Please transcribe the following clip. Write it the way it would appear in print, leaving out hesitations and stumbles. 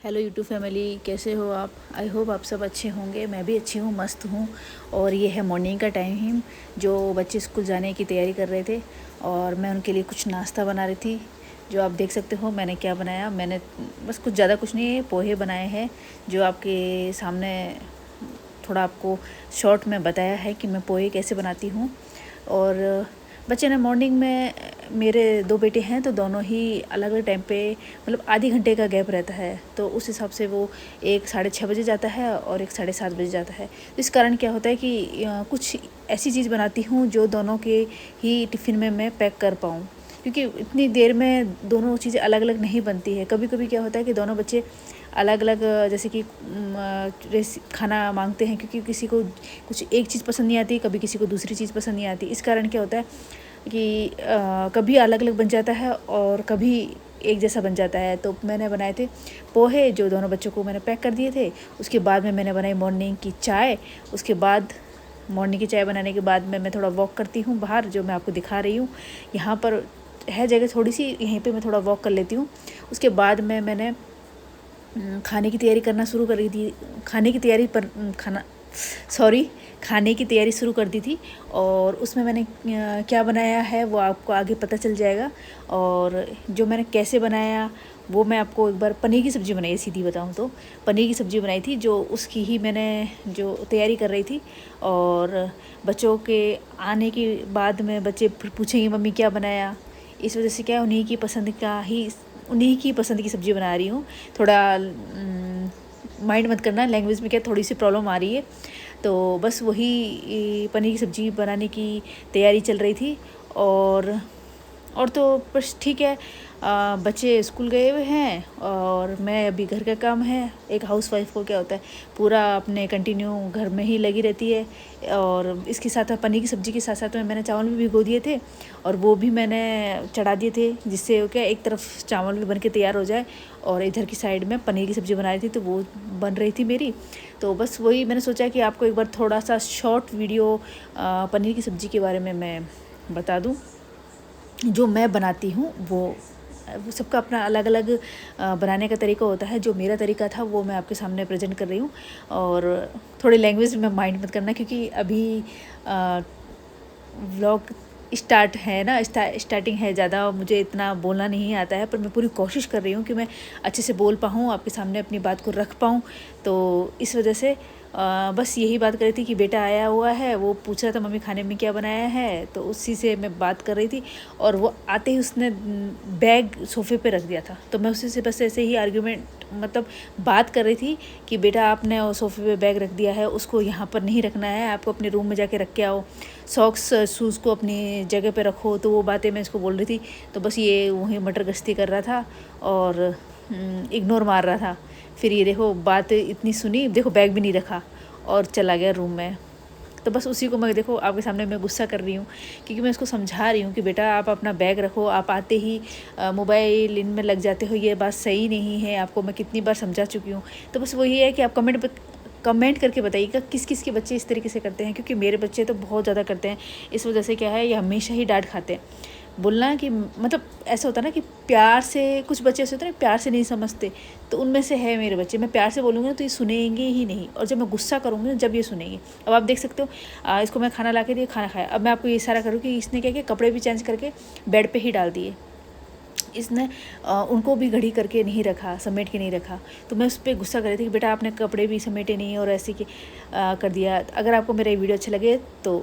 Hello YouTube family, कैसे हो आप? आई होप आप सब अच्छे होंगे। मैं भी अच्छी हूँ, मस्त हूँ। और ये है मॉर्निंग का टाइम जो बच्चे स्कूल जाने की तैयारी कर रहे थे और मैं उनके लिए कुछ नाश्ता बना रही थी। जो आप देख सकते हो मैंने क्या बनाया। मैंने बस कुछ ज़्यादा कुछ नहीं है, पोहे बनाए हैं जो आपके सामने थोड़ा आपको शॉर्ट में बताया है कि मैं पोहे कैसे बनाती हूँ। और बच्चे ने मॉर्निंग में, मेरे दो बेटे हैं तो दोनों ही अलग अलग टाइम पे, मतलब आधे घंटे का गैप रहता है, तो उस हिसाब से वो एक 6:30 बजे जाता है और एक 7:30 बजे जाता है। तो इस कारण क्या होता है कि कुछ ऐसी चीज़ बनाती हूँ जो दोनों के ही टिफ़िन में मैं पैक कर पाऊँ, क्योंकि इतनी देर में दोनों चीज़ें अलग अलग नहीं बनती है। कभी कभी क्या होता है कि दोनों बच्चे अलग अलग, जैसे कि खाना मांगते हैं, क्योंकि किसी को कुछ एक चीज़ पसंद नहीं आती, कभी किसी को दूसरी चीज़ पसंद नहीं आती। इस कारण क्या होता है कि कभी अलग अलग बन जाता है और कभी एक जैसा बन जाता है। तो मैंने बनाए थे पोहे जो दोनों बच्चों को मैंने पैक कर दिए थे। उसके बाद में मैंने बनाई मॉर्निंग की चाय। उसके बाद मॉर्निंग की चाय बनाने के बाद मैं थोड़ा वॉक करती हूँ बाहर, जो मैं आपको दिखा रही हूँ। यहाँ पर है जगह थोड़ी सी, यहीं पे मैं थोड़ा वॉक कर लेती हूँ। उसके बाद में मैंने खाने की तैयारी करना शुरू कर दी थी। खाने की तैयारी शुरू कर दी थी। और उसमें मैंने क्या बनाया है वो आपको आगे पता चल जाएगा। और जो मैंने कैसे बनाया वो मैं आपको एक बार, पनीर की सब्ज़ी बनाई, सीधी बताऊँ तो पनीर की सब्ज़ी बनाई थी, जो उसकी ही मैंने जो तैयारी कर रही थी। और बच्चों के आने के बाद में बच्चे फिर पूछेंगे मम्मी क्या बनाया। इस वजह से क्या, उन्हीं की पसंद की सब्ज़ी बना रही हूँ। थोड़ा माइंड मत करना, लैंग्वेज में क्या थोड़ी सी प्रॉब्लम आ रही है। तो बस वही पनीर की सब्ज़ी बनाने की तैयारी चल रही थी। और तो बस ठीक है। बच्चे स्कूल गए हुए हैं और मैं अभी, घर का काम है। एक हाउसवाइफ को क्या होता है, पूरा अपने कंटिन्यू घर में ही लगी रहती है। और इसके साथ पनीर की सब्ज़ी के साथ साथ में मैंने चावल भी भिगो दिए थे और वो भी मैंने चढ़ा दिए थे, जिससे क्या एक तरफ चावल भी बन के तैयार हो जाए और इधर की साइड में पनीर की सब्ज़ी बना रही थी, तो वो बन रही थी मेरी। तो बस वही मैंने सोचा कि आपको एक बार थोड़ा सा शॉर्ट वीडियो पनीर की सब्ज़ी के बारे में मैं बता दूं। जो मैं बनाती हूँ वो सबका अपना अलग अलग बनाने का तरीका होता है। जो मेरा तरीका था वो मैं आपके सामने प्रेजेंट कर रही हूँ। और थोड़ी लैंग्वेज में माइंड मत करना, क्योंकि अभी व्लॉग स्टार्ट है ना, स्टार्टिंग है, ज़्यादा मुझे इतना बोलना नहीं आता है, पर मैं पूरी कोशिश कर रही हूँ कि मैं अच्छे से बोल पाऊँ, आपके सामने अपनी बात को रख पाऊँ। तो इस वजह से बस यही बात कर रही थी कि बेटा आया हुआ है, वो पूछ रहा था मम्मी खाने में क्या बनाया है, तो उसी से मैं बात कर रही थी। और वो आते ही उसने बैग सोफ़े पे रख दिया था, तो मैं उसी से बस ऐसे ही आर्ग्यूमेंट, मतलब बात कर रही थी कि बेटा आपने सोफ़े पे बैग रख दिया है, उसको यहाँ पर नहीं रखना है, आपको अपने रूम में जाके रख के आओ। सॉक्स शूज़ को अपनी जगह पे रखो। तो वो बातें मैं इसको बोल रही थी, तो बस ये वहीं मटर गश्ती कर रहा था और इग्नोर मार रहा था। फिर ये देखो बात इतनी सुनी, देखो बैग भी नहीं रखा और चला गया रूम में। तो बस उसी को मैं, देखो आपके सामने मैं गुस्सा कर रही हूँ, क्योंकि मैं इसको समझा रही हूँ कि बेटा आप अपना बैग रखो, आप आते ही मोबाइल इनमें लग जाते हो, ये बात सही नहीं है, आपको मैं कितनी बार समझा चुकी हूँ। तो बस वही है कि आप कमेंट करके बताइएगा किस किस के बच्चे इस तरीके से करते हैं, क्योंकि मेरे बच्चे तो बहुत ज़्यादा करते हैं। इस वजह से क्या है, ये हमेशा ही डांट खाते हैं। बोलना कि मतलब ऐसा होता है ना कि प्यार से, कुछ बच्चे ऐसे होते हैं ना प्यार से नहीं समझते, तो उनमें से है मेरे बच्चे। मैं प्यार से बोलूँगी ना तो ये सुनेंगे ही नहीं, और जब मैं गुस्सा करूँगी ना जब ये सुनेंगे। अब आप देख सकते हो, इसको मैं खाना ला के दिया, खाना खाया। अब मैं आपको ये इशारा करूँ कि इसने क्या किया, कपड़े भी चेंज करके बेड पर ही डाल दिए। इसने उनको भी घड़ी करके नहीं रखा, समेट के नहीं रखा। तो मैं उस पर गुस्सा कर रही थी कि बेटा आपने कपड़े भी समेटे नहीं और ऐसे कि कर दिया। अगर आपको मेरा ये वीडियो अच्छा लगे तो